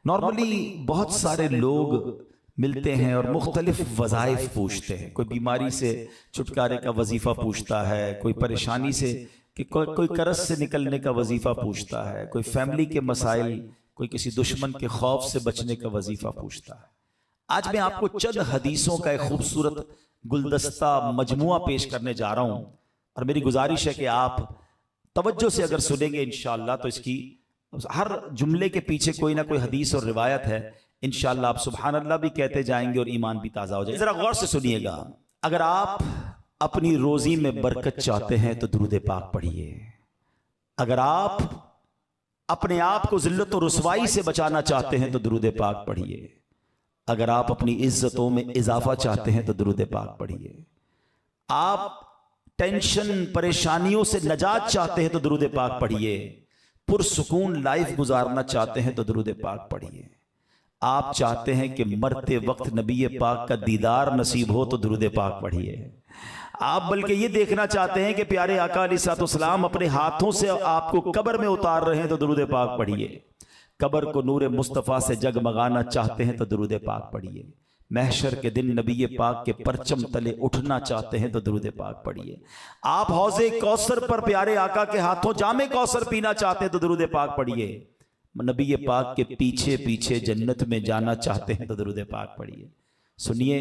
Normally بہت سارے لوگ ملتے ہیں اور مختلف وظائف پوچھتے ہیں. کوئی بیماری سے چھٹکارے کا وظیفہ پوچھتا ہے, کوئی پریشانی سے کہ کوئی قرض سے نکلنے کا وظیفہ پوچھتا ہے, کوئی فیملی کے مسائل, کوئی کسی دشمن کے خوف سے بچنے کا وظیفہ پوچھتا ہے. آج میں آپ کو چند حدیثوں کا ایک خوبصورت گلدستہ مجموعہ پیش کرنے جا رہا ہوں, اور میری گزارش ہے کہ آپ توجہ سے اگر سنیں گے انشاءاللہ تو اس کی ہر جملے کے پیچھے کوئی نہ کوئی حدیث اور روایت ہے. انشاءاللہ آپ سبحان اللہ بھی کہتے جائیں گے اور ایمان بھی تازہ ہو جائے. ذرا غور سے سنیے گا. اگر آپ اپنی روزی میں برکت چاہتے ہیں تو درود پاک پڑھیے. اگر آپ اپنے آپ کو ذلت و رسوائی سے بچانا چاہتے ہیں تو درود پاک پڑھیے. اگر آپ اپنی عزتوں میں اضافہ چاہتے ہیں تو درود پاک پڑھیے. آپ ٹینشن پریشانیوں سے نجات چاہتے ہیں تو درود پاک پڑھیے. پرسکون لائف گزارنا چاہتے ہیں تو درود پاک پڑھیے. آپ چاہتے ہیں کہ مرتے وقت نبی پاک کا دیدار نصیب ہو تو درود پاک پڑھیے. آپ بلکہ یہ دیکھنا چاہتے ہیں کہ پیارے آقا علیہ السلام اپنے ہاتھوں سے آپ کو قبر میں اتار رہے ہیں تو درود پاک پڑھیے. قبر کو نور مصطفیٰ سے جگمگانا چاہتے ہیں تو درود پاک پڑھیے. محشر کے دن نبی پاک کے پرچم تلے اٹھنا چاہتے ہیں تو درود پاک پڑھیے. آپ حوض کوثر پر پیارے آقا کے ہاتھوں جام کوثر پینا چاہتے ہیں تو درود پاک پڑھیے. نبی پاک کے پیچھے پیچھے جنت میں جانا چاہتے ہیں تو درود پاک پڑھیے. سنیے,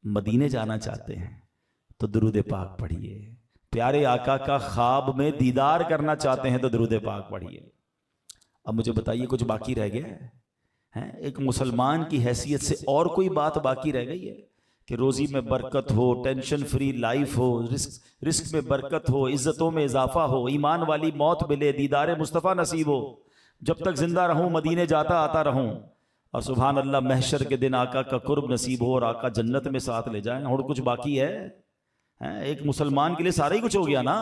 مدینے جانا چاہتے ہیں تو درود پاک پڑھیے. پیارے آقا کا خواب میں دیدار کرنا چاہتے ہیں تو درود پاک پڑھیے. اب مجھے بتائیے کچھ باقی رہ گیا ہے؟ ایک مسلمان کی حیثیت سے اور کوئی بات باقی رہ گئی ہے کہ روزی میں برکت ہو, ٹینشن فری لائف ہو, رزق میں برکت ہو, عزتوں میں اضافہ ہو, ایمان والی موت ملے, دیدار مصطفیٰ نصیب ہو, جب تک زندہ رہوں مدینے جاتا آتا رہوں, اور سبحان اللہ محشر کے دن آقا کا قرب نصیب ہو اور آقا جنت میں ساتھ لے جائیں. اور کچھ باقی ہے؟ ایک مسلمان کے لیے سارا ہی کچھ ہو گیا نا.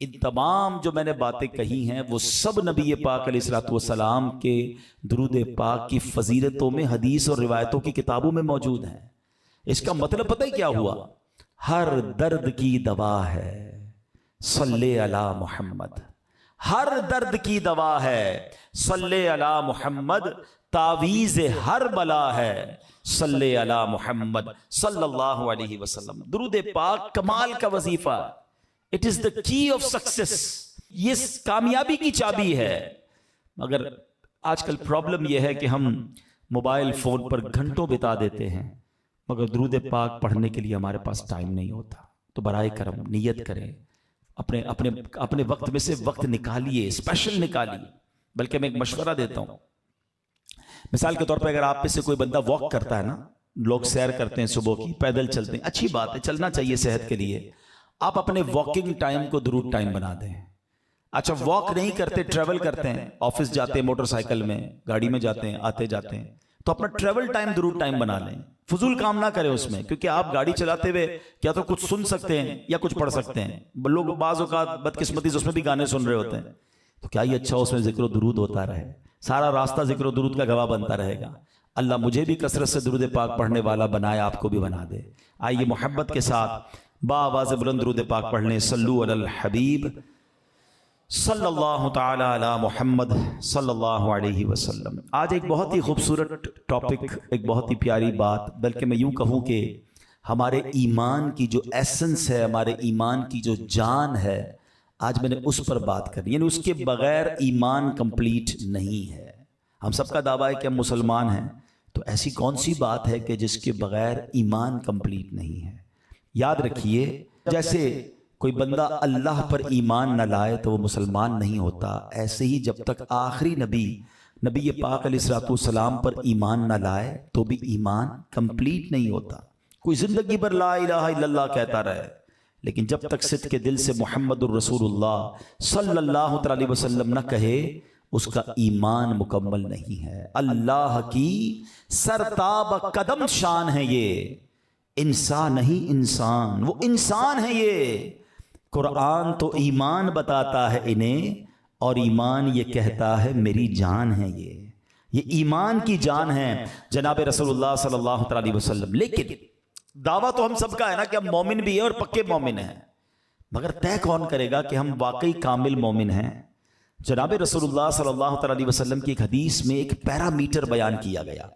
ان تمام جو میں نے باتیں کہی ہیں وہ سب نبی پاک علیہ السلام کے درود پاک کی فضیلتوں میں حدیث اور روایتوں کی کتابوں میں موجود ہیں. اس کا مطلب پتہ ہے کیا ہوا؟ ہر درد کی دوا ہے صلی علی محمد. ہر درد کی دوا ہے صلی علی محمد. تعویذ ہر بلا ہے صلی علی محمد صلی اللہ علیہ وسلم. درود پاک کمال کا وظیفہ. It is the key of success. یہ کامیابی کی چابی ہے. مگر آج کل پرابلم یہ ہے کہ ہم موبائل فون پر گھنٹوں بتا دیتے ہیں مگر درود پاک پڑھنے کے لیے ہمارے پاس ٹائم نہیں ہوتا. تو برائے کرم نیت کریں, اپنے وقت میں سے وقت نکالیے, اسپیشل نکالیے. بلکہ میں ایک مشورہ دیتا ہوں. مثال کے طور پہ اگر آپ میں سے کوئی بندہ واک کرتا ہے نا, لوگ سیر کرتے ہیں صبح کی, پیدل چلتے ہیں, اچھی بات ہے, چلنا چاہیے صحت کے لیے. آپ اپنے واکنگ ٹائم کو درود ٹائم بنا دیں. اچھا واک نہیں کرتے, ٹریول کرتے ہیں, آفس جاتے ہیں موٹر سائیکل میں, گاڑی میں جاتے ہیں, آتے جاتے ہیں, تو اپنا ٹریول ٹائم درود ٹائم بنا لیں. فضول کام نہ کریں اس میں, کیونکہ آپ گاڑی چلاتے ہوئے کیا تو کچھ سن سکتے ہیں یا کچھ پڑھ سکتے ہیں. لوگ بعض اوقات بدقسمتی سے اس میں بھی گانے سن رہے ہوتے ہیں. تو کیا یہ اچھا اس میں ذکر و درود ہوتا رہے, سارا راستہ ذکر و درود کا گواہ بنتا رہے گا. اللہ مجھے بھی کثرت سے درود پاک پڑھنے والا بنائے, آپ کو بھی بنا دے. آئیے محبت کے ساتھ بآواز بلند درود پاک پڑھ لیں. صلو علی الحبیب صلی اللہ تعالی علی محمد صلی اللہ علیہ وسلم. آج ایک بہت ہی خوبصورت ٹاپک, ایک بہت ہی پیاری بات, بلکہ میں یوں کہوں کہ ہمارے ایمان کی جو ایسنس ہے, ہمارے ایمان کی جو جان ہے, آج میں نے اس پر بات کرنی. یعنی اس کے بغیر ایمان کمپلیٹ نہیں ہے. ہم سب کا دعویٰ ہے کہ ہم مسلمان ہیں, تو ایسی کون سی بات ہے کہ جس کے بغیر ایمان کمپلیٹ نہیں ہے. یاد رکھیے, جیسے کوئی بندہ اللہ پر ایمان نہ لائے تو وہ مسلمان نہیں ہوتا, ایسے ہی جب تک آخری نبی پاک علیہ السلام پر ایمان نہ لائے تو بھی ایمان کمپلیٹ نہیں ہوتا. کوئی زندگی پر لا الہ الا اللہ کہتا رہے, لیکن جب تک صدق کے دل سے محمد الرسول اللہ صلی اللہ علیہ وسلم نہ کہے, اس کا ایمان مکمل نہیں ہے. اللہ کی سرتاب قدم شان ہے یہ, انسان نہیں انسان, وہ انسان ہے یہ. قرآن تو ایمان بتاتا ہے انہیں, اور ایمان یہ کہتا ہے میری جان ہے یہ ایمان کی جان ہے جناب رسول اللہ صلی اللہ علیہ وسلم. لیکن دعویٰ تو ہم سب کا ہے نا کہ ہم مومن بھی ہیں اور پکے مومن ہیں, مگر طے کون کرے گا کہ ہم واقعی کامل مومن ہیں؟ جناب رسول اللہ صلی اللہ علیہ وسلم کی ایک حدیث میں ایک پیرامیٹر بیان کیا گیا،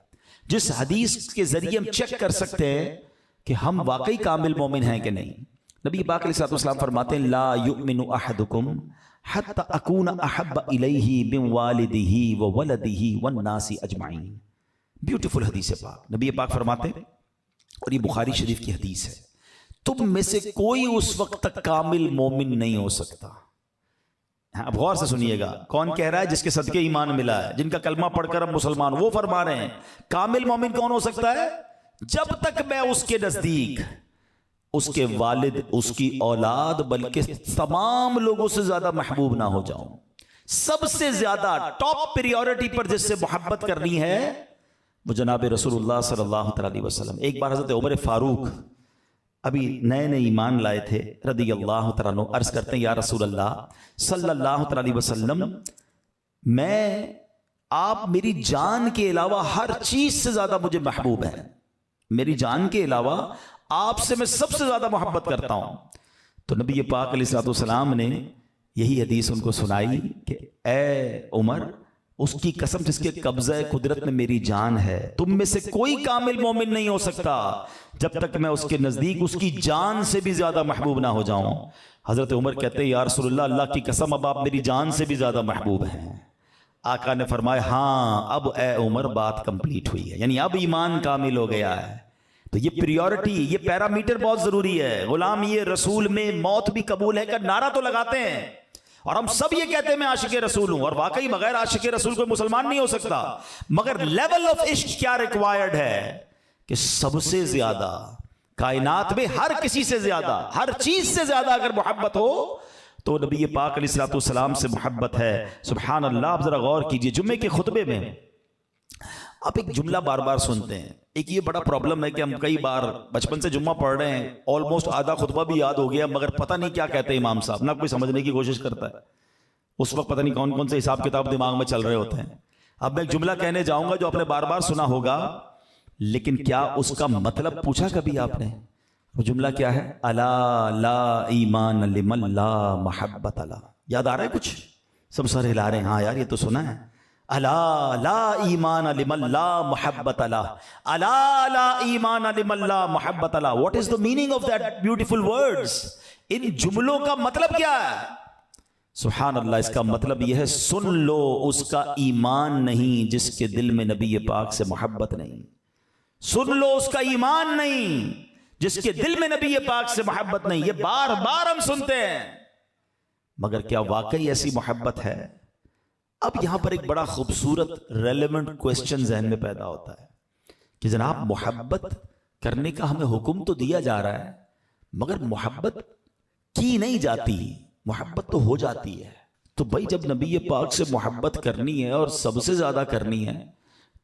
جس حدیث کے ذریعے ہم چیک کر سکتے ہیں کہ ہم واقعی کامل مومن ہیں کہ نہیں۔ نبی پاک علیہ الصلوۃ والسلام فرماتے ہیں لا یؤمن احدکم حتی اکون احب الیہ من والدہ وولدہ والناس اجمعین۔ بیوٹیفل حدیث پاک، نبی پاک فرماتے ہیں، اور یہ بخاری شریف کی حدیث ہے، تم میں سے کوئی اس وقت تک کامل مومن نہیں ہو سکتا۔ اب غور سے سنیے گا، کون کہہ رہا ہے؟ جس کے صدقے ایمان ملا ہے، جن کا کلمہ پڑھ کر ہم مسلمان، وہ فرما رہے ہیں کامل مومن کون ہو سکتا ہے؟ جب تک میں اس کے نزدیک اس کے والد، اس کی اولاد، بلکہ تمام لوگوں سے زیادہ محبوب نہ ہو جاؤں۔ سب سے زیادہ ٹاپ پریورٹی پر جس سے محبت کرنی ہے وہ جناب رسول اللہ صلی اللہ علیہ وسلم۔ ایک بار حضرت عمر فاروق ابھی نئے نئے ایمان لائے تھے رضی اللہ تعالیٰ عنہ، عرض کرتے ہیں یا رسول اللہ صلی اللہ علیہ وسلم، میں آپ میری جان کے علاوہ ہر چیز سے زیادہ مجھے محبوب ہے، میری جان کے علاوہ آپ سے میں سب سے زیادہ محبت کرتا ہوں۔ تو نبی پاک علیہ الصلوۃ والسلام نے یہی حدیث ان کو سنائی کہ اے عمر، اس کی قسم جس کے قبضہ قدرت میں میری جان ہے، تم میں سے کوئی کامل مومن نہیں ہو سکتا جب تک میں اس کے نزدیک اس کی جان سے بھی زیادہ محبوب نہ ہو جاؤں۔ حضرت عمر کہتے ہیں یا رسول اللہ، اللہ کی قسم اب آپ میری جان سے بھی زیادہ محبوب ہیں۔ آقا نے فرمایا ہاں اب اے عمر بات کمپلیٹ ہوئی ہے، یعنی اب ایمان کامل ہو گیا ہے۔ تو یہ پریورٹی، یہ پیرامیٹر بہت ضروری ہے۔ غلام یہ رسول میں موت بھی قبول ہے کا نعرہ تو لگاتے ہیں، اور ہم سب یہ کہتے ہیں میں عاشق رسول ہوں، اور واقعی بغیر عاشق رسول کوئی مسلمان نہیں ہو سکتا، مگر لیول آف عشق کیا ریکوائرڈ ہے کہ سب سے زیادہ کائنات میں ہر کسی سے زیادہ، ہر چیز سے زیادہ اگر محبت ہو تو نبی پاک علیہ الصلوۃ والسلام سے محبت ہے۔ سبحان اللہ۔ آپ ذرا غور کیجئے، جمعے کے خطبے میں آپ ایک جملہ بار بار سنتے ہیں۔ ایک یہ بڑا پرابلم ہے کہ ہم کئی بار بچپن سے جمعہ پڑھ رہے ہیں، آلموسٹ آدھا خطبہ بھی یاد ہو گیا، مگر پتہ نہیں کیا کہتے ہیں امام صاحب، نہ کوئی سمجھنے کی کوشش کرتا ہے۔ اس وقت پتہ نہیں کون کون سے حساب کتاب دماغ میں چل رہے ہوتے ہیں۔ اب میں ایک جملہ کہنے جاؤں گا جو آپ نے بار بار سنا ہوگا، لیکن کیا اس کا مطلب پوچھا کبھی آپ نے؟ وہ جملہ کیا ہے؟ الا لا ایمان لمن لا محبت لا۔ یاد آ رہا ہے کچھ؟ سب سر ہلا رہے ہیں، ہاں یار یہ تو سنا ہے۔ الا لا ایمان لمن لا محبت لا، الا لا ایمان لمن لا محبت لا۔ What is the meaning of that beautiful words؟ ان جملوں کا مطلب کیا ہے؟ سبحان اللہ، اس کا مطلب یہ ہے سن لو اس کا ایمان نہیں جس کے دل میں نبی پاک سے محبت نہیں، سن لو اس کا ایمان نہیں جس کے دل میں نبی پاک سے محبت نہیں۔ یہ بار بار ہم سنتے ہیں، مگر کیا واقعی ایسی محبت ہے؟ اب یہاں پر ایک بڑا خوبصورت ریلیونٹ کوسچن ذہن میں پیدا ہوتا ہے کہ جناب محبت کرنے کا ہمیں حکم تو دیا جا رہا ہے، مگر محبت کی نہیں جاتی، محبت تو ہو جاتی ہے۔ تو بھائی جب نبی پاک سے محبت کرنی ہے اور سب سے زیادہ کرنی ہے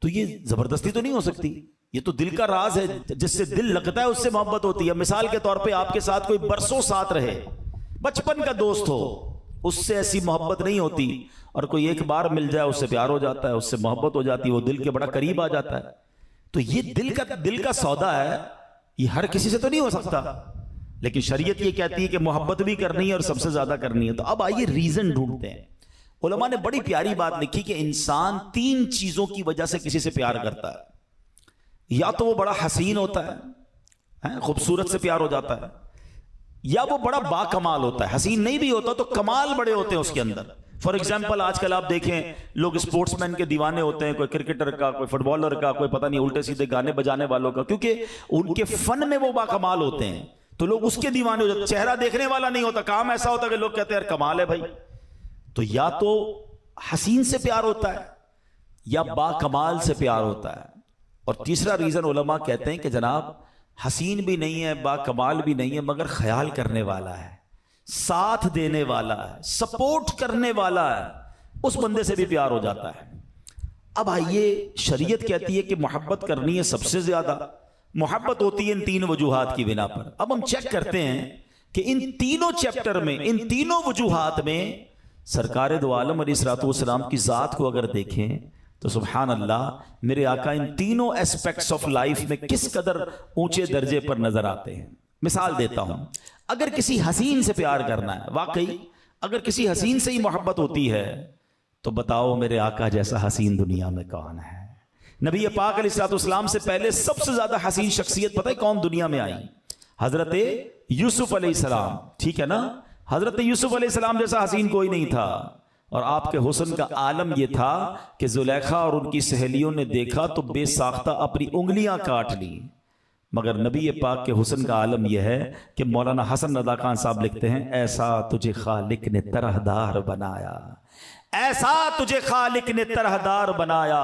تو یہ زبردستی تو نہیں ہو سکتی، یہ تو دل کا راز ہے، جس سے دل لگتا ہے اس سے محبت ہوتی ہے۔ مثال کے طور پہ آپ کے ساتھ کوئی برسوں ساتھ رہے، بچپن کا دوست ہو، اس سے ایسی محبت نہیں ہوتی، اور کوئی ایک بار مل جائے اس سے پیار ہو جاتا ہے، اس سے محبت ہو جاتی ہے، وہ دل کے بڑا قریب آ جاتا ہے۔ تو یہ دل کا سودا ہے، یہ ہر کسی سے تو نہیں ہو سکتا، لیکن شریعت یہ کہتی ہے کہ محبت بھی کرنی ہے اور سب سے زیادہ کرنی ہے۔ تو اب آئیے ریزن ڈھونڈتے ہیں۔ علماء نے بڑی پیاری بات لکھی کہ انسان 3 چیزوں کی وجہ سے کسی سے پیار کرتا ہے۔ یا تو وہ بڑا حسین ہوتا ہے، خوبصورت سے پیار ہو جاتا ہے، یا وہ بڑا با کمال ہوتا ہے۔ حسین نہیں بھی ہوتا تو کمال بڑے ہوتے ہیں اس کے اندر۔ فار ایگزامپل آج کل آپ دیکھیں لوگ اسپورٹس مین کے دیوانے ہوتے ہیں، کوئی کرکٹر کا، کوئی فٹ بالر کا، کوئی پتہ نہیں الٹے سیدھے گانے بجانے والوں کا، کیونکہ ان کے فن میں وہ با کمال ہوتے ہیں تو لوگ اس کے دیوانے ہو جاتے ہیں۔ چہرہ دیکھنے والا نہیں ہوتا، کام ایسا ہوتا ہے کہ لوگ کہتے ہیں یار کمال ہے بھائی۔ تو یا تو حسین سے پیار ہوتا ہے یا با کمال سے پیار ہوتا ہے۔ اور تیسرا ریزن علماء کہتے ہیں کہ جناب حسین بھی نہیں ہے، با کمال بھی نہیں ہے، مگر خیال کرنے والا ہے، ساتھ دینے والا ہے، سپورٹ کرنے والا ہے، اس بندے سے بھی پیار ہو جاتا ہے۔ اب آئیے، شریعت کہتی ہے کہ محبت کرنی ہے سب سے زیادہ، محبت ہوتی ہے ان 3 وجوہات کی بنا پر۔ اب ہم چیک کرتے ہیں کہ ان تینوں چیپٹر میں، ان تینوں وجوہات میں سرکار دو عالم علیہ الصلوۃ والسلام کی ذات کو اگر دیکھیں تو سبحان اللہ، میرے آقا ان تینوں ایسپیکٹس آف لائف میں کس قدر اونچے درجے پر نظر آتے ہیں۔ مثال دیتا ہوں، اگر کسی حسین سے پیار کرنا ہے، واقعی اگر کسی حسین سے ہی محبت ہوتی ہے تو بتاؤ میرے آقا جیسا حسین دنیا میں کون ہے؟ نبی پاک علیہ الصلوۃ والسلام سے پہلے سب سے زیادہ حسین شخصیت پتہ ہے کون دنیا میں آئی؟ حضرت یوسف علیہ السلام، ٹھیک ہے نا؟ حضرت یوسف علیہ السلام جیسا حسین کوئی نہیں تھا، اور آپ کے حسن کا عالم یہ تھا کہ زلیخا اور ان کی سہیلیوں نے دیکھا تو بے ساختہ اپنی انگلیاں کاٹ لی۔ مگر نبی پاک کے حسن کا عالم یہ ہے کہ مولانا حسن رضا خان صاحب لکھتے ہیں، ایسا تجھے خالق نے طرح دار بنایا، ایسا تجھے خالق نے طرح دار بنایا،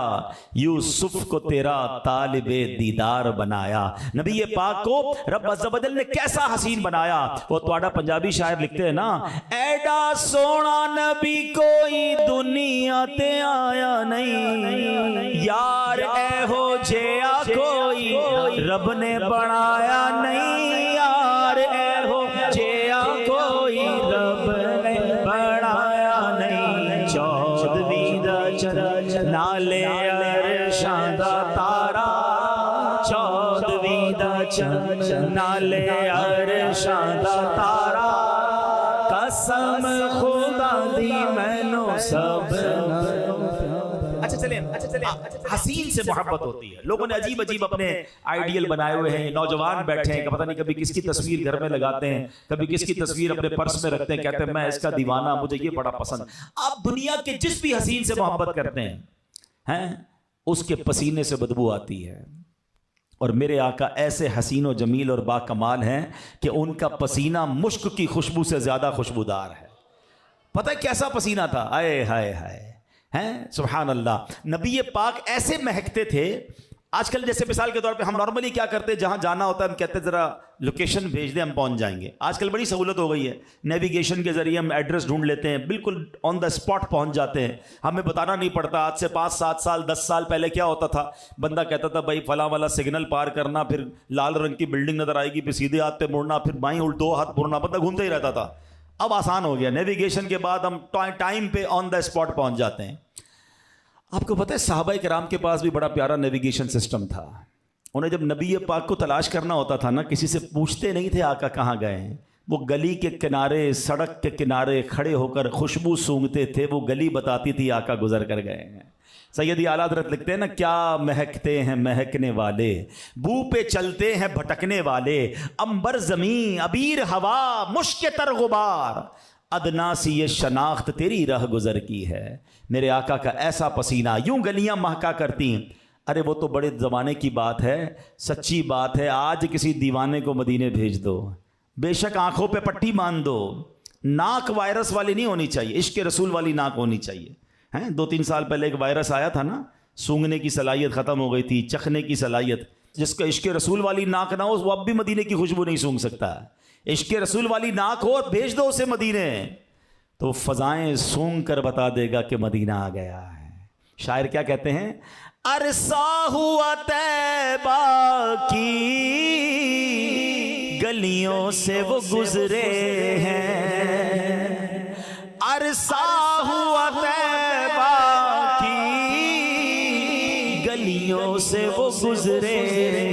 یوسف کو تیرا طالب دیدار بنایا۔ نبی پاک کو رب عز و جل نے کیسا حسین بنایا؟ وہ تواڈا پنجابی شاعر لکھتے ہیں نا، ایڈا سونا نبی کوئی دنیا تے آیا نہیں، یار اے ہو جیا کوئی رب نے بنایا نہیں، یار اے ہو جیا کوئی رب نے بنایا نہیں۔ چودھویں دا چن نالے عرشاں دا تارا، چودھویں دا چن نالے عرشاں دا تارا، قسم خدا دی مینوں سب۔ اچھا چلیں حسین سے محبت ہوتی ہے۔ لوگوں نے عجیب عجیب اپنے آئیڈیل بنائے ہوئے ہیں، نوجوان بیٹھے ہیں کہ پتہ نہیں کبھی کس کی تصویر گھر میں لگاتے ہیں، کبھی کس کی تصویر اپنے پرس میں رکھتے ہیں، کہتے ہیں میں اس کا دیوانہ، مجھے یہ بڑا پسند۔ آپ دنیا کے جس بھی حسین سے محبت کرتے ہیں اس کے پسینے سے بدبو آتی ہے، اور میرے آقا ایسے حسین و جمیل اور با کمال ہیں کہ ان کا پسینہ مشک کی خوشبو سے زیادہ خوشبودار ہے۔ پتہ ہے کیسا پسینہ تھا؟ آئے ہائے ہائے، سبحان اللہ۔ نبی پاک ایسے مہکتے تھے، آج کل جیسے مثال کے طور پہ ہم نارملی کیا کرتے ہیں، جہاں جانا ہوتا ہے ہم کہتے ہیں ذرا لوکیشن بھیج دیں ہم پہنچ جائیں گے۔ آج کل بڑی سہولت ہو گئی ہے، نیویگیشن کے ذریعے ہم ایڈریس ڈھونڈ لیتے ہیں، بالکل آن دا اسپاٹ پہنچ جاتے ہیں، ہمیں بتانا نہیں پڑتا۔ آج سے 5 7 سال 10 سال پہلے کیا ہوتا تھا، بندہ کہتا تھا بھائی فلاں والا سگنل پار کرنا، پھر لال رنگ کی بلڈنگ نظر آئے گی، پھر سیدھے ہاتھ پہ مڑنا، پھر بائیں 2 ہاتھ مڑنا، بندہ گھومتا ہی رہتا تھا۔ اب آسان ہو گیا، نیویگیشن کے بعد ہم ٹائم پہ آن دا اسپاٹ پہنچ جاتے ہیں۔ آپ کو پتہ ہے صحابہ کرام کے پاس بھی بڑا پیارا نیویگیشن سسٹم تھا۔ انہیں جب نبی پاک کو تلاش کرنا ہوتا تھا نا، کسی سے پوچھتے نہیں تھے آقا کہاں گئے ہیں، وہ گلی کے کنارے، سڑک کے کنارے کھڑے ہو کر خوشبو سونگھتے تھے، وہ گلی بتاتی تھی آقا گزر کر گئے ہیں۔ سیدی اعلیٰ حضرت لکھتے ہیں نا، کیا مہکتے ہیں مہکنے والے، بو پہ چلتے ہیں بھٹکنے والے، عنبر زمین عبیر ہوا مشک تر غبار، ادنا سی یہ شناخت تیری راہ گزر کی ہے۔ میرے آقا کا ایسا پسینہ، یوں گلیاں مہکا کرتی ہیں۔ ارے وہ تو بڑے زمانے کی بات ہے، سچی بات ہے، آج کسی دیوانے کو مدینے بھیج دو، بے شک آنکھوں پہ پٹی مان دو، ناک وائرس والی نہیں ہونی چاہیے، عشق رسول والی ناک ہونی چاہیے۔ 2-3 سال پہلے ایک وائرس آیا تھا نا، سونگنے کی صلاحیت ختم ہو گئی تھی، چکھنے کی صلاحیت، جس کا عشق رسول والی ناک نہ ہو وہ اب بھی مدینے کی خوشبو نہیں سونگ سکتا۔ عشق رسول والی ناک ہو اور بھیج دو اسے مدینے، تو فضائیں سونگ کر بتا دے گا کہ مدینہ آ گیا ہے۔ شاعر کیا کہتے ہیں، عرصہ ہوا طیبہ کی گلیوں سے وہ گزرے ہیں، عرصہ ہوا طیبہ کی گلیوں سے وہ گزرے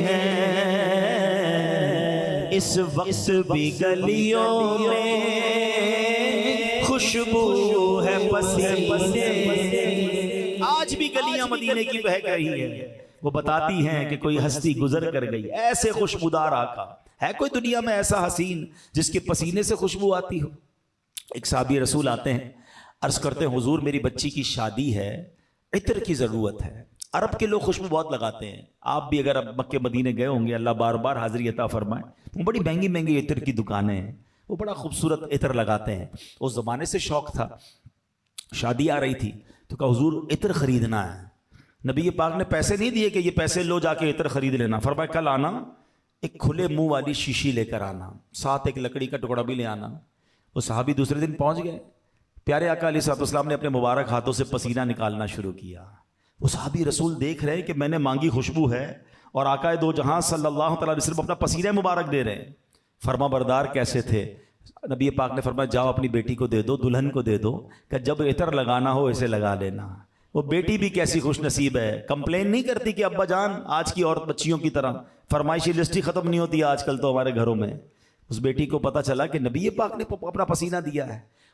ہیں، اس وقت بھی گلیوں میں خوشبو ہے پسینے، آج بھی گلیاں مدینے کی بہک رہی ہے، وہ بتاتی ہیں کہ کوئی ہستی گزر کر گئی۔ ایسے خوشبودار آقا ہے کوئی دنیا میں ایسا حسین جس کے پسینے سے خوشبو آتی ہو؟ ایک صحابی رسول آتے ہیں، عرض کرتے ہیں حضور میری بچی کی شادی ہے، عطر کی ضرورت ہے۔ عرب کے لوگ خوشبو بہت لگاتے ہیں، آپ بھی اگر اب مکے مدینے گئے ہوں گے، اللہ بار بار حاضری عطا فرمائے، وہ بڑی مہنگی مہنگی عطر کی دکانیں ہیں، وہ بڑا خوبصورت عطر لگاتے ہیں۔ اس زمانے سے شوق تھا، شادی آ رہی تھی تو کہا حضور عطر خریدنا ہے۔ نبی پاک نے پیسے نہیں دیے کہ یہ پیسے لو جا کے عطر خرید لینا، فرمایا کل آنا ایک کھلے منہ والی شیشی لے کر آنا، ساتھ ایک لکڑی کا ٹکڑا بھی لے آنا۔ وہ صحابی دوسرے دن پہنچ گئے، پیارے آقا علیہ الصلوۃ والسلام نے اپنے مبارک ہاتھوں سے پسینہ نکالنا شروع کیا۔ وہ صحابی رسول دیکھ رہے کہ میں نے مانگی خوشبو ہے اور آقا دو جہاں صلی اللہ تعالیٰ علیہ وسلم اپنا پسینہ مبارک دے رہے ہیں۔ فرما بردار کیسے تھے؟ نبی پاک نے فرمایا جاؤ اپنی بیٹی کو دے دو، دلہن کو دے دو، کہ جب عطر لگانا ہو اسے لگا لینا۔ وہ بیٹی بھی کیسی خوش نصیب ہے، کمپلین نہیں کرتی کہ ابا جان آج کی عورت بچیوں کی طرح فرمائشی لسٹ ہی ختم نہیں ہوتی آج کل تو ہمارے گھروں میں۔ اس بیٹی کو پتا چلا کہ نبی پاک نے اپنا پسینہ دیا ہے،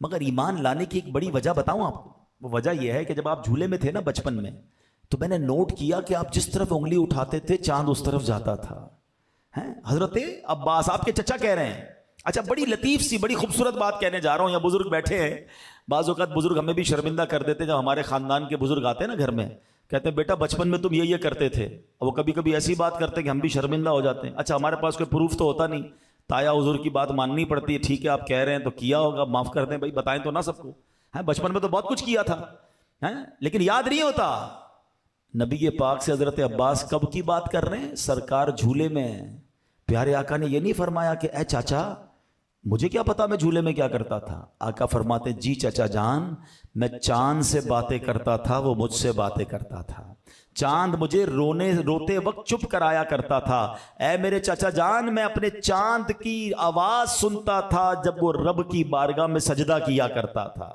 مگر ایمان لانے کی ایک بڑی وجہ بتاؤں آپ کو. وہ وجہ یہ ہے کہ جب آپ جھولے میں تھے نا بچپن میں, تو میں نے نوٹ کیا کہ آپ جس طرف انگلی اٹھاتے تھے چاند اس طرف جاتا تھا. حضرت عباس آپ کے چچا کہہ رہے ہیں. اچھا, بڑی لطیف سی بڑی خوبصورت بات کہنے جا رہا ہوں. یہاں بزرگ بیٹھے ہیں. بعض اوقات بزرگ ہمیں بھی شرمندہ کر دیتے. جب ہمارے خاندان کے بزرگ آتے ہیں نا گھر میں, کہتے ہیں بیٹا بچپن میں تم یہ کرتے تھے. وہ کبھی کبھی ایسی بات کرتے ہیں کہ ہم بھی شرمندہ ہو جاتے ہیں. اچھا, ہمارے پاس کوئی پروف تو ہوتا نہیں, تایا حضور کی بات ماننی پڑتی ہے. ٹھیک ہے آپ کہہ رہے ہیں تو کیا ہوگا, معاف کر دیں بھائی, بتائیں تو نہ سب کو. بچپن میں تو بہت کچھ کیا تھا, لیکن یاد نہیں ہوتا. نبی پاک سے حضرت عباس کب کی بات کر رہے ہیں؟ سرکار جھولے میں. پیارے آقا نے یہ نہیں فرمایا کہ اے چاچا مجھے کیا پتا میں جھولے میں کیا کرتا تھا. آقا فرماتے جی چچا جان, میں چاند سے باتیں کرتا تھا, وہ مجھ سے باتیں کرتا تھا. چاند مجھے روتے وقت چپ کرایا کرتا تھا. اے میرے چچا جان, میں اپنے چاند کی آواز سنتا تھا جب وہ رب کی بارگاہ میں سجدہ کیا کرتا تھا.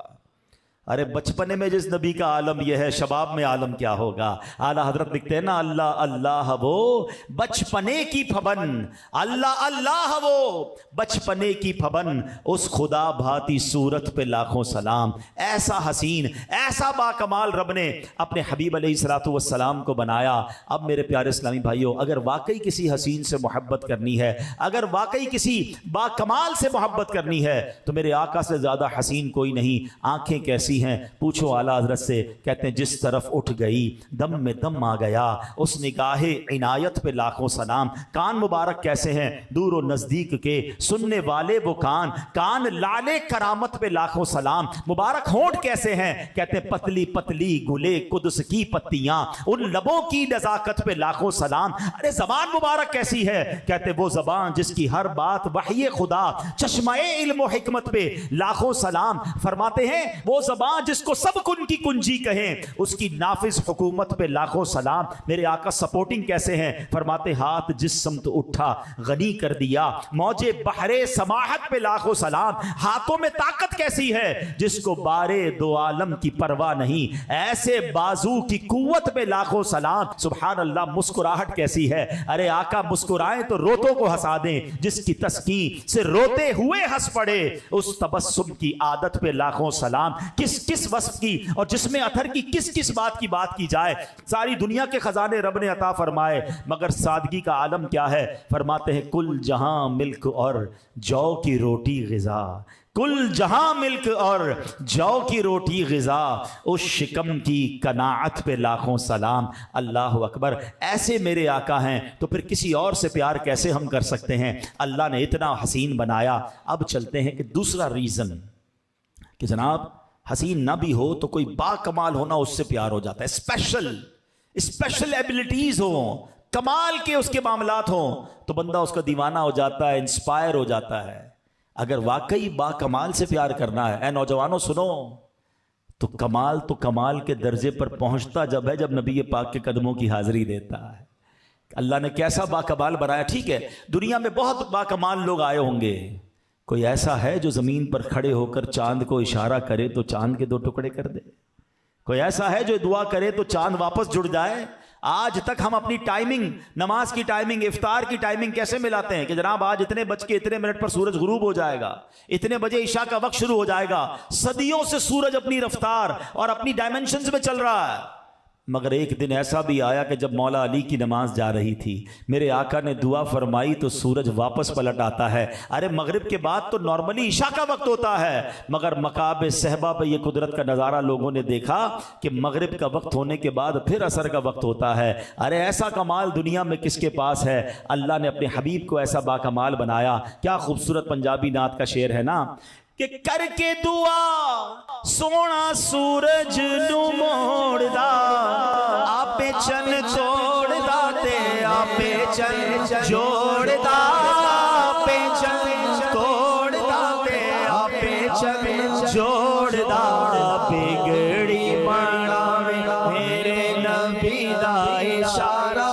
ارے بچپنے میں جس نبی کا عالم یہ ہے, شباب میں عالم کیا ہوگا. اعلیٰ حضرت لکھتے ہیں نا, اللہ اللہ وہ بچپنے کی پھبن, اللہ اللہ وہ بچپنے کی پھبن, اس خدا بھاتی صورت پہ لاکھوں سلام. ایسا حسین ایسا باکمال رب نے اپنے حبیب علیہ الصلوۃ والسلام کو بنایا. اب میرے پیارے اسلامی بھائیوں, اگر واقعی کسی حسین سے محبت کرنی ہے, اگر واقعی کسی باکمال سے محبت کرنی ہے, تو میرے آقا سے زیادہ حسین کوئی نہیں. آنکھیں کیسی ہیں پوچھو اعلیٰ حضرت سے. کہتے ہیں جس طرف اٹھ گئی دم میں دم آ گیا, اس نگاہ عنایت پہ لاکھوں سلام. کان مبارک کیسے ہیں دور و نزدیک کے, سننے والے وہ کان, کان لالے کرامت پہ لاکھوں سلام. مبارک ہونٹ کیسے ہیں, کہتے ہیں پتلی پتلی گلے قدس کی پتیاں, ان لبوں کی نزاکت پہ لاکھوں سلام. ارے زبان مبارک کیسی ہے, کہتے وہ زبان جس کی ہر بات وحی خدا, چشمہ علم و حکمت پہ لاکھوں سلام. فرماتے ہیں وہ زبان جس کو سب کن کی کنجی کہیں, اس کی نافذ حکومت پہ لاکھوں سلام. میرے آقا سپورٹنگ کیسے ہیں, فرماتے ہاتھ جس سمت اٹھا غنی کر دیا, موجے بحرے سماحت پہ لاکھوں سلام. ہاتھوں میں طاقت کیسی ہے جس کو بارے دو عالم کی پرواہ نہیں, ایسے بازو کی قوت پہ لاکھوں سلام. سبحان اللہ. مسکراہٹ کیسی ہے, ارے آقا مسکرائیں تو روتوں کو ہنسا دیں, جس کی تسکین سے روتے ہوئے ہنس پڑے, اس تبسم کی عادت پہ لاکھوں سلام. کس وصف کی اور جس میں اتھر کی کس بات کی بات کی جائے. ساری دنیا کے خزانے رب نے عطا فرمائے, مگر سادگی کا عالم کیا ہے. فرماتے ہیں کل جہاں ملک اور جو کی روٹی غذا, کل جہاں ملک اور جو کی روٹی غذا, اس شکم کی قناعت پہ لاکھوں سلام. اللہ اکبر. ایسے میرے آقا ہیں تو پھر کسی اور سے پیار کیسے ہم کر سکتے ہیں. اللہ نے اتنا حسین بنایا. اب چلتے ہیں کہ دوسرا ریزن کہ جناب حسین نہ بھی ہو تو کوئی با کمال ہونا اس سے پیار ہو جاتا ہے. اسپیشل ایبلٹیز ہوں, کمال کے اس کے معاملات ہوں, تو بندہ اس کا دیوانہ ہو جاتا ہے, انسپائر ہو جاتا ہے. اگر واقعی با کمال سے پیار کرنا ہے, اے نوجوانوں سنو, تو کمال کے درجے پر پہنچتا جب ہے جب نبی پاک کے قدموں کی حاضری دیتا ہے. اللہ نے کیسا با کمال بنایا. ٹھیک ہے دنیا میں بہت با کمال لوگ آئے ہوں گے, کوئی ایسا ہے جو زمین پر کھڑے ہو کر چاند کو اشارہ کرے تو چاند کے 2 ٹکڑے کر دے؟ کوئی ایسا ہے جو دعا کرے تو چاند واپس جڑ جائے؟ آج تک ہم اپنی ٹائمنگ, نماز کی ٹائمنگ, افطار کی ٹائمنگ کیسے ملاتے ہیں کہ جناب آج اتنے بج کے اتنے منٹ پر سورج غروب ہو جائے گا, اتنے بجے عشاء کا وقت شروع ہو جائے گا. صدیوں سے سورج اپنی رفتار اور اپنی ڈائمنشنز میں چل رہا ہے. مگر ایک دن ایسا بھی آیا کہ جب مولا علی کی نماز جا رہی تھی, میرے آقا نے دعا فرمائی تو سورج واپس پلٹ آتا ہے. ارے مغرب کے بعد تو نارملی عشاء کا وقت ہوتا ہے, مگر مقام صحبہ پہ یہ قدرت کا نظارہ لوگوں نے دیکھا کہ مغرب کا وقت ہونے کے بعد پھر عصر کا وقت ہوتا ہے. ارے ایسا کمال دنیا میں کس کے پاس ہے. اللہ نے اپنے حبیب کو ایسا باکمال بنایا. کیا خوبصورت پنجابی نعت کا شعر ہے نا کہ کر کے دعا سونا سورج نو موڑ دا, آپے چن توڑ دا تے آپے چن جوڑ دا, آپے چن توڑ دا تے آپے چن جوڑ دا. بگڑی بناوے میرے نبی دا اشارہ,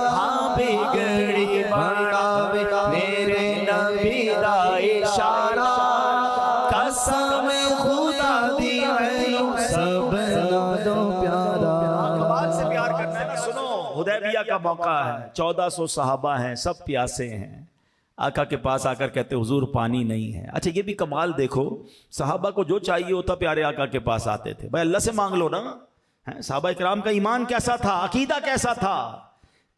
ہاں بگڑی بناوے میرے نبی دا اشارہ. قسم خدا دی سب دو پیارا. کمال سے پیار کرنا ہے نا. سنو حدیبیہ کا موقع ہے, 1400 صحابہ ہیں, سب پیاسے ہیں. آقا کے پاس آ کر کہتے حضور پانی نہیں ہے۔ اچھا یہ بھی کمال دیکھو، صحابہ کو جو چاہیے ہوتا پیارے آقا کے پاس آتے تھے، بھائی اللہ سے مانگ لو نا۔ صحابہ اکرام کا ایمان کیسا تھا، عقیدہ کیسا تھا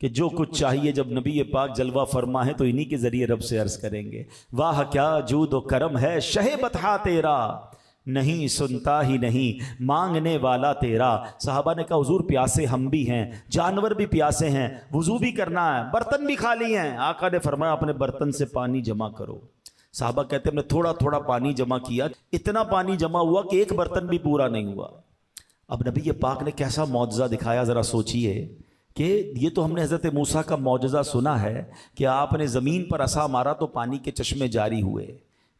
کہ جو کچھ چاہیے جب نبی پاک جلوہ فرما ہے تو انہی کے ذریعے رب سے عرض کریں گے۔ واہ کیا جود و کرم ہے شہ بطحا تیرا، نہیں سنتا ہی نہیں مانگنے والا تیرا۔ صحابہ نے کہا حضور پیاسے ہم بھی ہیں، جانور بھی پیاسے ہیں، وضو بھی کرنا ہے، برتن بھی خالی ہیں۔ آقا نے فرمایا اپنے برتن سے پانی جمع کرو۔ صحابہ کہتے ہیں ہم نے تھوڑا تھوڑا پانی جمع کیا، اتنا پانی جمع ہوا کہ ایک برتن بھی پورا نہیں ہوا۔ اب نبی پاک نے کیسا معجزہ دکھایا، ذرا سوچئے کہ یہ تو ہم نے حضرت موسیٰ کا معجزہ سنا ہے کہ آپ نے زمین پر عصا مارا تو پانی کے چشمے جاری ہوئے۔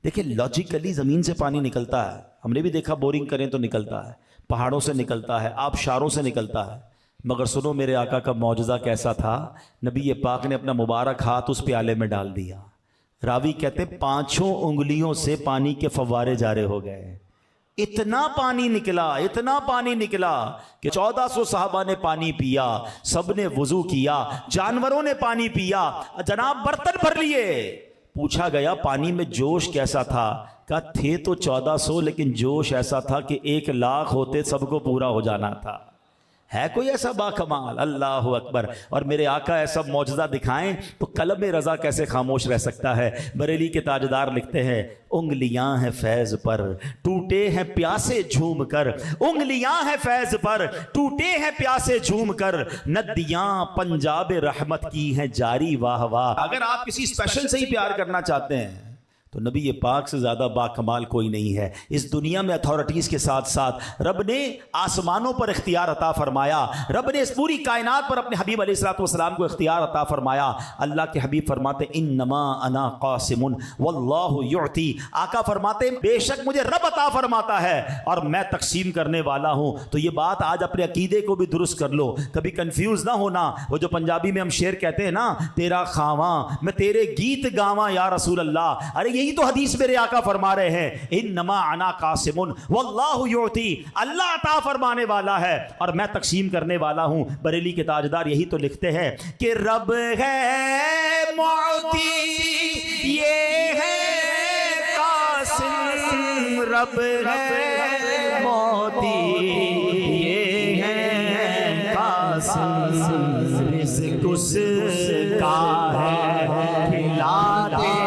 دیکھیں لاجیکلی زمین سے پانی نکلتا ہے، ہم نے بھی دیکھا بورنگ کریں تو نکلتا ہے، پہاڑوں سے نکلتا ہے، آبشاروں سے نکلتا ہے، مگر سنو میرے آقا کا معجزہ کیسا تھا۔ نبی پاک نے اپنا مبارک ہاتھ اس پیالے میں ڈال دیا، راوی کہتے 5 انگلیوں سے پانی کے فوارے جارے ہو گئے۔ اتنا پانی نکلا کہ 1400 صحابہ نے پانی پیا، سب نے وضو کیا، جانوروں نے پانی پیا، جناب برتن بھر لیے۔ پوچھا گیا پانی میں جوش کیسا تھا، کہا تھے تو 1400 لیکن جوش ایسا تھا کہ 1,00,000 ہوتے سب کو پورا ہو جانا تھا۔ ہے کوئی ایسا باکمال؟ اللہ اکبر۔ اور میرے آقا ایسا معجزہ دکھائیں تو قلم رضا کیسے خاموش رہ سکتا ہے؟ بریلی کے تاجدار لکھتے ہیں انگلیاں ہیں فیض پر ٹوٹے ہیں پیاسے جھوم کر، انگلیاں ہیں فیض پر ٹوٹے ہیں پیاسے جھوم کر، ندیاں پنجاب رحمت کی ہیں جاری واہ واہ۔ اگر آپ کسی اسپیشل سے ہی پیار کرنا چاہتے ہیں تو نبی پاک سے زیادہ باکمال کوئی نہیں ہے۔ اس دنیا میں اتھارٹیز کے ساتھ ساتھ رب نے آسمانوں پر اختیار عطا فرمایا، رب نے اس پوری کائنات پر اپنے حبیب علیہ الصلوۃ والسلام کو اختیار عطا فرمایا۔ اللہ کے حبیب فرماتے انما انا قاسم واللہ یعطی، آقا فرماتے بے شک مجھے رب عطا فرماتا ہے اور میں تقسیم کرنے والا ہوں۔ تو یہ بات آج اپنے عقیدے کو بھی درست کر لو، کبھی کنفیوز نہ ہونا۔ وہ جو پنجابی میں ہم شعر کہتے ہیں نا، تیرا خواواں میں تیرے گیت گاواں یا رسول اللہ، ارے یہی تو حدیث میرے آقا فرما رہے ہیں انما انا قاسم واللہ یعطی، اللہ عطا فرمانے والا ہے اور میں تقسیم کرنے والا ہوں۔ بریلی کے تاجدار یہی تو لکھتے ہیں کہ رب ہے معطی یہ ہے قاسم، رب ہے معطی یہ ہے قاسم، رزق اس کا ہے کھلاتے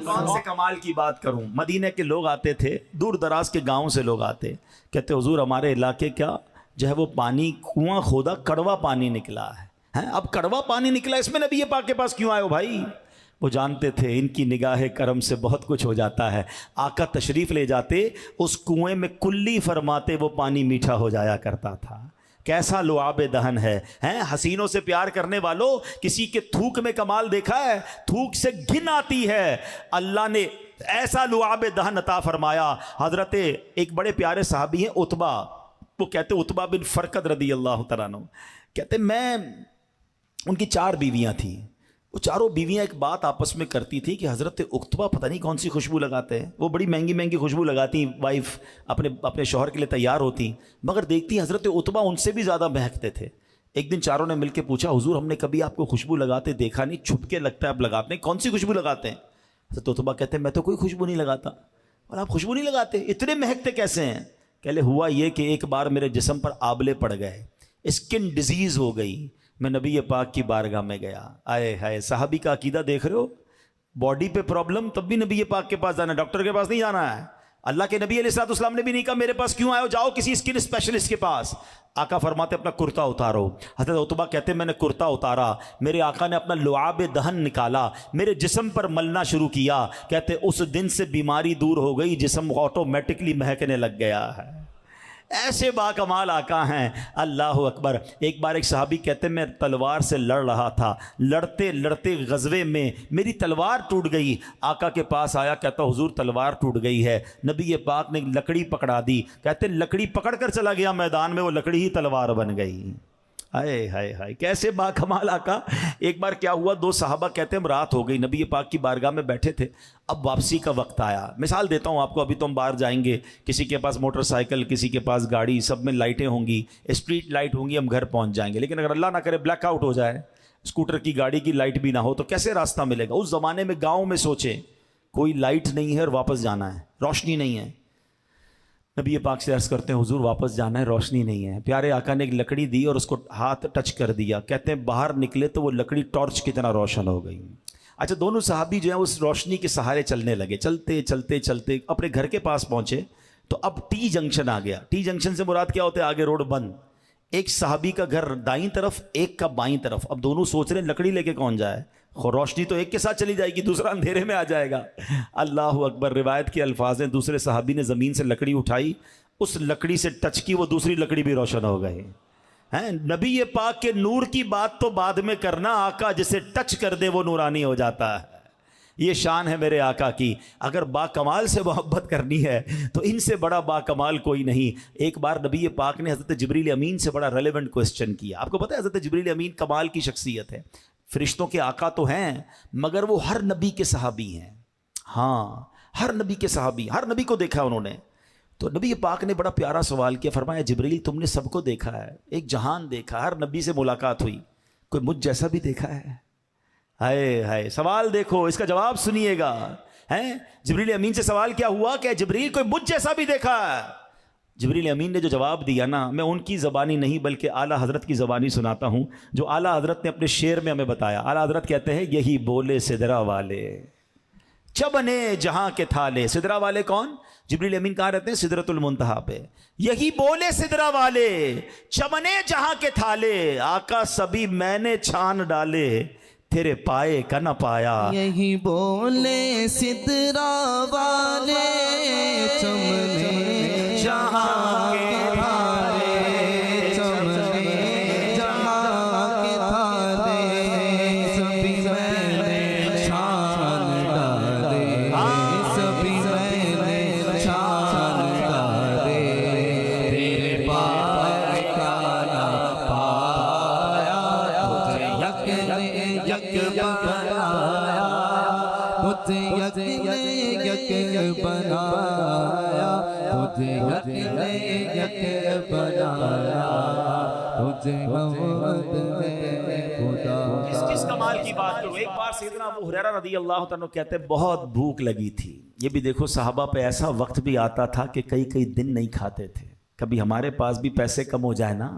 کون سے کمال کی بات کروں۔ مدینہ کے لوگ آتے تھے، دور دراز کے گاؤں سے لوگ آتے، کہتے حضور ہمارے علاقے کیا جو ہے وہ پانی کنواں کھودا کڑوا پانی نکلا ہے، اب کڑوا پانی نکلا، اس میں نبی پاک کے پاس کیوں آئے ہو بھائی؟ وہ جانتے تھے ان کی نگاہ کرم سے بہت کچھ ہو جاتا ہے۔ آقا تشریف لے جاتے، اس کنویں میں کلی فرماتے وہ پانی میٹھا ہو جایا کرتا تھا۔ کیسا لعاب دہن ہے، حسینوں سے پیار کرنے والوں، کسی کے تھوک میں کمال دیکھا ہے؟ تھوک سے گھن آتی ہے، اللہ نے ایسا لعاب دہن عطا فرمایا۔ حضرت ایک بڑے پیارے صحابی ہیں عتبہ، وہ کہتے عتبہ بن فرقد رضی اللہ تعالیٰ عنہ، کہتے میں ان کی 4 بیویاں تھیں، وہ چاروں بیویاں ایک بات آپس میں کرتی تھی کہ حضرت عتبہ پتہ نہیں کون سی خوشبو لگاتے ہیں، وہ بڑی مہنگی مہنگی خوشبو لگاتی، وائف اپنے شوہر کے لیے تیار ہوتی، مگر دیکھتی حضرت عتبہ ان سے بھی زیادہ مہکتے تھے۔ ایک دن چاروں نے مل کے پوچھا حضور ہم نے کبھی آپ کو خوشبو لگاتے دیکھا نہیں، چھپ کے لگتا ہے آپ لگاتے ہیں، کون سی خوشبو لگاتے ہیں؟ حضرت عتبہ کہتے ہیں میں تو کوئی خوشبو نہیں لگاتا۔ اور آپ خوشبو نہیں لگاتے، اتنے مہکتے کیسے ہیں؟ کہلے ہوا یہ کہ ایک بار میرے جسم پر آبلے پڑ گئے، اسکن ڈیزیز ہو گئی، میں نبی پاک کی بارگاہ میں گیا، آئے ہائے صحابی کا عقیدہ دیکھ رہے ہو، باڈی پہ پرابلم تب بھی نبی پاک کے پاس جانا ہے، ڈاکٹر کے پاس نہیں جانا ہے۔ اللہ کے نبی علیہ الصلوۃ والسلام نے بھی نہیں کہا میرے پاس کیوں آئے ہو، جاؤ کسی اسکن اسپیشلسٹ کے پاس۔ آقا فرماتے اپنا کرتا اتارو۔ حضرت عتبہ کہتے میں نے کرتا اتارا، میرے آقا نے اپنا لعاب دہن نکالا، میرے جسم پر ملنا شروع کیا، کہتے اس دن سے بیماری دور ہو گئی، جسم آٹومیٹکلی مہکنے لگ گیا ہے۔ ایسے باکمال آقا ہیں، اللہ اکبر۔ ایک بار ایک صحابی کہتے میں تلوار سے لڑ رہا تھا، لڑتے لڑتے غزوے میں میری تلوار ٹوٹ گئی، آقا کے پاس آیا، کہتا حضور تلوار ٹوٹ گئی ہے، نبی پاک نے لکڑی پکڑا دی، کہتے لکڑی پکڑ کر چلا گیا میدان میں، وہ لکڑی ہی تلوار بن گئی۔ ہائے ہائے ہائے کیسے باکمال آقا. ایک بار کیا ہوا, دو صحابہ کہتے ہیں رات ہو گئی, نبی پاک کی بارگاہ میں بیٹھے تھے, اب واپسی کا وقت آیا. مثال دیتا ہوں آپ کو, ابھی تو ہم باہر جائیں گے, کسی کے پاس موٹر سائیکل, کسی کے پاس گاڑی, سب میں لائٹیں ہوں گی, اسٹریٹ لائٹ ہوں گی, ہم گھر پہنچ جائیں گے. لیکن اگر اللہ نہ کرے بلیک آؤٹ ہو جائے, اسکوٹر کی گاڑی کی لائٹ بھی نہ ہو, تو کیسے راستہ ملے گا؟ اس زمانے میں گاؤں میں سوچیں, کوئی لائٹ نہیں ہے اور واپس جانا ہے, روشنی نہیں ہے. نبی پاک سے عرض کرتے ہیں حضور واپس جانا ہے, روشنی نہیں ہے. پیارے آقا نے ایک لکڑی دی اور اس کو ہاتھ ٹچ کر دیا. کہتے ہیں باہر نکلے تو وہ لکڑی ٹارچ کی طرح روشن ہو گئی. اچھا, دونوں صحابی جو ہیں اس روشنی کے سہارے چلنے لگے. چلتے چلتے چلتے اپنے گھر کے پاس پہنچے تو اب ٹی جنکشن آ گیا. ٹی جنکشن سے مراد کیا ہوتا ہے؟ آگے روڈ بند, ایک صحابی کا گھر دائیں طرف, ایک کا بائیں طرف. اب دونوں سوچ رہے ہیں لکڑی لے کے کون جائے, روشنی تو ایک کے ساتھ چلی جائے گی, دوسرا اندھیرے میں آ جائے گا. اللہ اکبر. روایت کے الفاظ ہیں, دوسرے صحابی نے زمین سے لکڑی اٹھائی, اس لکڑی سے ٹچ کی, وہ دوسری لکڑی بھی روشن ہو گئی. نبی پاک کے نور کی بات تو بعد میں کرنا, آقا جسے ٹچ کر دے وہ نورانی ہو جاتا ہے. یہ شان ہے میرے آقا کی. اگر با کمال سے محبت کرنی ہے تو ان سے بڑا با کمال کوئی نہیں. ایک بار نبی پاک نے حضرت جبریل امین سے بڑا ریلیونٹ کوسچن کیا. آپ کو پتہ ہے حضرت جبریل امین کمال کی شخصیت ہے, فرشتوں کے آقا تو ہیں مگر وہ ہر نبی کے صحابی ہیں. ہاں, ہر نبی کے صحابی, ہر نبی کو دیکھا انہوں نے. تو نبی پاک نے بڑا پیارا سوال کیا, فرمایا جبریل تم نے سب کو دیکھا ہے, ایک جہان دیکھا, ہر نبی سے ملاقات ہوئی, کوئی مجھ جیسا بھی دیکھا ہے؟ ہائے ہائے, سوال دیکھو, اس کا جواب سنیے گا. جبریل امین سے سوال کیا ہوا کہ جبریل کوئی مجھ جیسا بھی دیکھا ہے؟ جبریل امین نے جو جواب دیا نا, میں ان کی زبانی نہیں بلکہ اعلیٰ حضرت کی زبانی سناتا ہوں, جو اعلیٰ حضرت نے اپنے شعر میں ہمیں بتایا. اعلیٰ حضرت کہتے ہیں یہی بولے سدرا والے چبنے جہاں کے تھالے. سدرا والے کون؟ جبریل امین کہاں رہتے ہیں؟ سدرۃ المنتہا پہ. یہی بولے سدرا والے چبنے جہاں کے تھالے, آقا سبھی میں نے چھان ڈالے, تیرے پائے کا نہ پایا. یہی بولے سدرا والے چمنے جہاں کے تھالے, چمنے جہاں کے تھالے, سبھی میں نے چھان ڈالے, سبھی میں نے چھان ڈالے, تیرے پائے کا نہ پایا, تجھے یک بنایا, تجھے یک بنایا, تجھے یک بنایا, تجھے محمد نے خدا. کس کمال کی بات کروں. ایک بار سیدنا ابو ہریرہ رضی اللہ تعالیٰ کہتے ہیں بہت بھوک لگی تھی. یہ بھی دیکھو صحابہ پہ ایسا وقت بھی آتا تھا کہ کئی دن نہیں کھاتے تھے. کبھی ہمارے پاس بھی پیسے کم ہو جائے نا,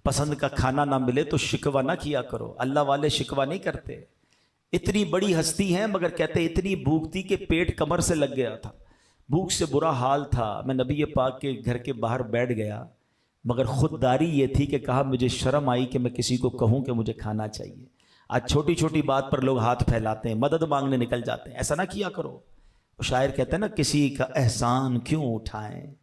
پسند کا کھانا نہ ملے تو شکوہ نہ کیا کرو. اللہ والے شکوہ نہیں کرتے. اتنی بڑی ہستی ہیں مگر کہتے اتنی بھوک تھی کہ پیٹ کمر سے لگ گیا تھا, بھوک سے برا حال تھا. میں نبی پاک کے گھر کے باہر بیٹھ گیا, مگر خودداری یہ تھی کہ کہا مجھے شرم آئی کہ میں کسی کو کہوں کہ مجھے کھانا چاہیے. آج چھوٹی چھوٹی بات پر لوگ ہاتھ پھیلاتے ہیں, مدد مانگنے نکل جاتے ہیں. ایسا نہ کیا کرو. شاعر کہتے ہیں نا, کسی کا احسان کیوں اٹھائیں,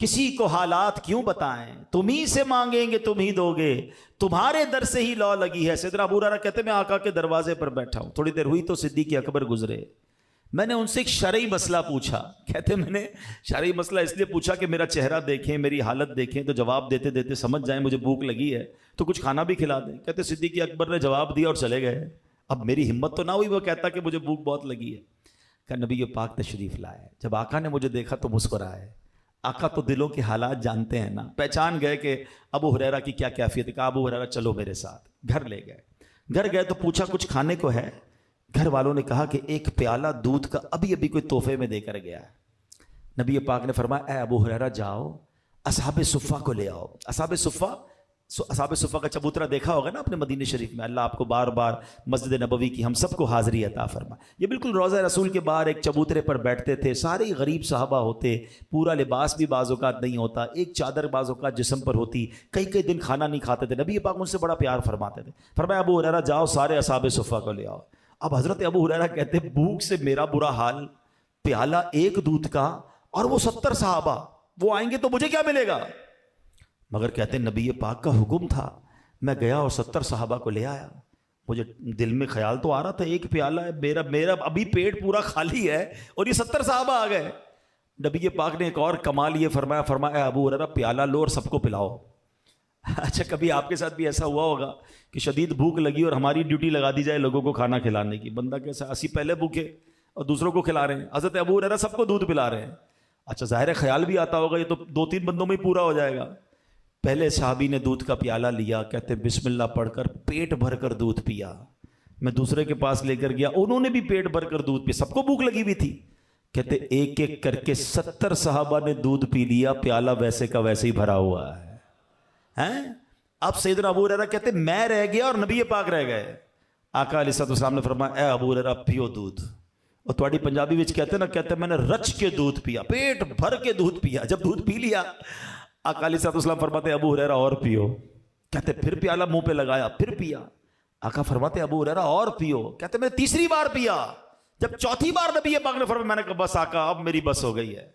کسی کو حالات کیوں بتائیں, تم ہی سے مانگیں گے تم ہی دو گے, تمہارے در سے ہی لو لگی ہے. سیدنا ابو ہریرہ کہتے ہیں میں آقا کے دروازے پر بیٹھا ہوں, تھوڑی دیر ہوئی تو صدیق اکبر گزرے. میں نے ان سے ایک شرعی مسئلہ پوچھا. کہتے میں نے شرعی مسئلہ اس لیے پوچھا کہ میرا چہرہ دیکھیں, میری حالت دیکھیں, تو جواب دیتے دیتے سمجھ جائیں مجھے بھوک لگی ہے تو کچھ کھانا بھی کھلا دیں. کہتے صدیق اکبر نے جواب دیا اور چلے گئے. اب میری ہمت تو نہ ہوئی وہ کہتا کہ مجھے بھوک بہت لگی ہے. کہ نبی پاک تشریف لائے. جب آقا نے مجھے دیکھا تو مسکرائے. آقا تو دلوں کے حالات جانتے ہیں نا, پہچان گئے کہ ابو ہریرہ کی کیا کیفیت ہے. کہا ابو ہریرہ چلو میرے ساتھ. گھر لے گئے. گھر گئے تو پوچھا کچھ کھانے کو ہے؟ گھر والوں نے کہا کہ ایک پیالہ دودھ کا ابھی کوئی تحفے میں دے کر گیا ہے. نبی پاک نے فرمایا اے ابو ہریرہ جاؤ اصحاب صفہ کو لے آؤ. اصحاب صفہ کا چبوترا دیکھا ہوگا نا اپنے مدینہ شریف میں. اللہ آپ کو بار بار مسجد نبوی کی ہم سب کو حاضری عطا فرمائے. یہ بالکل روضہ رسول کے باہر ایک چبوترے پر بیٹھتے تھے. سارے غریب صحابہ ہوتے, پورا لباس بھی بعض اوقات نہیں ہوتا, ایک چادر بعض اوقات جسم پر ہوتی, کئی دن کھانا نہیں کھاتے تھے. نبی پاک ان سے بڑا پیار فرماتے تھے. فرمایا ابو ہریرہ جاؤ سارے اصحاب صفہ کو لے آؤ. اب حضرت ابو ہریرہ کہتے بھوک سے میرا برا حال, پیالہ ایک دودھ کا اور وہ 70 صحابہ, وہ آئیں گے تو مجھے کیا ملے گا. مگر کہتے نبی پاک کا حکم تھا, میں گیا اور 70 صحابہ کو لے آیا. مجھے دل میں خیال تو آ رہا تھا ایک پیالہ ہے, میرا ابھی پیٹ پورا خالی ہے اور یہ 70 صحابہ آ گئے. نبی پاک نے ایک اور کمال یہ فرمایا اے ابو ہریرہ پیالہ لو اور سب کو پلاؤ. اچھا کبھی آپ کے ساتھ بھی ایسا ہوا ہوگا کہ شدید بھوک لگی اور ہماری ڈیوٹی لگا دی جائے لوگوں کو کھانا کھلانے کی، بندہ کیسا اسی پہلے بھوکے اور دوسروں کو کھلا رہے ہیں. حضرت ابو ہریرہ سب کو دودھ پلا رہے ہیں. اچھا ظاہر ہے خیال بھی آتا ہوگا یہ تو 2-3 بندوں میں ہی پورا ہو جائے گا. پہلے صحابی نے دودھ کا پیالہ لیا، کہتے بسم اللہ پڑھ کر پیٹ بھر کر دودھ پیا. میں دوسرے کے پاس لے کر گیا، انہوں نے بھی پیٹ بھر کر دودھ پیا، سب کو بھوک لگی ہوئی تھی. کہتے ایک ایک کر کے 70 صحابہ نے دودھ پی لیا، پیالہ ویسے کا ویسے ہی بھرا ہوا ہے. اب سیدنا ابو ہریرہ کہتے میں رہ گیا اور نبی پاک رہ گئے. آقا علیہ السلام نے فرمایا اے ابو ہریرہ پیو دودھ. اور تھوڑی پنجابی وچ کہتے نا، کہتے میں نے رچ کے دودھ پیا، پیٹ بھر کے دودھ پیا. جب دودھ پی لیا آقا علیہ السلام فرماتے ابو ہریرہ اور پیو. کہتے پھر پیالہ منہ پہ لگایا، پھر پیا. آقا فرماتے ابو ہریرہ اور پیو. کہتے میں نے تیسری بار پیا. جب چوتھی بار نبی پاک نے فرمایا، میں نے کہا بس آقا اب میری بس ہو گئی ہے.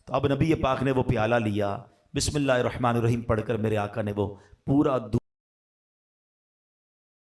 تو اب نبی پاک نے وہ پیالہ لیا، بسم اللہ الرحمن الرحیم پڑھ کر میرے آقا نے وہ پورا